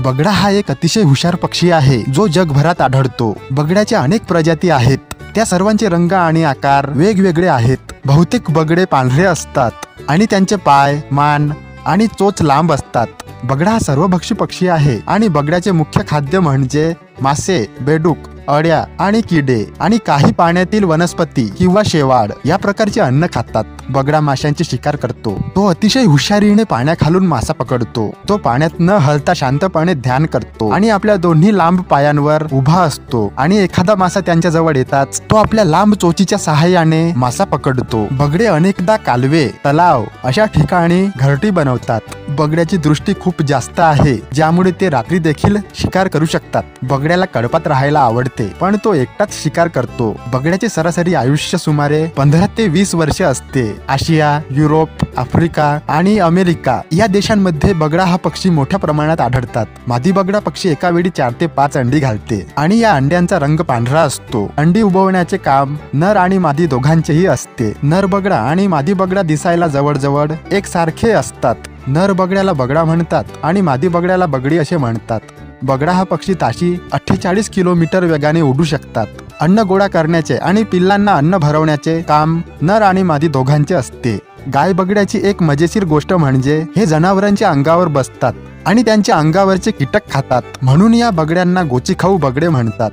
बगडा हा एक अतिशय हुशार पक्षी आहे जो जगभरात आढळतो। बगड्याच्या अनेक प्रजाती आहेत, त्या सर्वांचे रंग आणि आकार वेगवेगळे आहेत। बहुतेक बगडे पांढरे असतात आणि त्यांचे पाय, मान आणि चोच लांब असतात। बगडा हा सर्वभक्षी पक्षी आहे आणि बगड्याचे मुख्य खाद्य म्हणजे मासे, बेडूक, अळ्या आणि किडे आणि काही पाण्यातील वनस्पती किंवा शेवाळ या प्रकारचे अन्न खातात। बगडा माशांची शिकार करतो। तो अतिशय हुशारीने पाण्याखालून मासा पकडतो। तो पाण्यात न हलता शांतपणे ध्यान करतो आणि आपल्या दोन्ही लांब पायांवर उभा असतो आणि एखादा मासा त्यांच्या जवळ येताच तो आपल्या लांब चोचीच्या सहाय्याने मासा पकडतो। बगडे अनेकदा कालवे, तलाव अशा ठिकाणी घरटी बनवतात। बगड्याची दृष्टी खूप जास्त आहे, ज्यामुळे ते रात्री देखील शिकार करू शकतात। बगड्याला कळपात राहायला आवडते, पण तो एकटाच शिकार करतो। बगड्याचे सरासरी आयुष्य सुमारे 15 ते 20 वर्षे असते। आशिया, युरोप, आफ्रिका आणि अमेरिका या देशांमध्ये बगडा हा पक्षी मोठ्या प्रमाणात आढळतात। मादी बगडा पक्षी एका वेळी 4 ते 5 अंडी घालते आणि या अंड्यांचा रंग पांढरा असतो। अंडी उबवण्याचे काम नर आणि मादी दोघांचेही असते। नर बगडा आणि मादी बगडा दिसायला जवळजवळ एकसारखे असतात। नर बगड्याला बगडा म्हणतात आणि मादी बगड्याला बगडी असे म्हणतात। बगडा हा पक्षी ताशी 48 किलोमीटर वेगाने उडू शकतात। अन्न गोळा करण्याचे आणि पिल्लांना अन्न भरवण्याचे काम नर आणि मादी दोघांचे असते। गाय बगड्याची एक मजेशीर गोष्ट म्हणजे हे जनावरांच्या अंगावर बसतात आणि त्यांच्या अंगावरचे कीटक खातात, म्हणून या बगड्यांना गोचीखाऊ बगडे म्हणतात।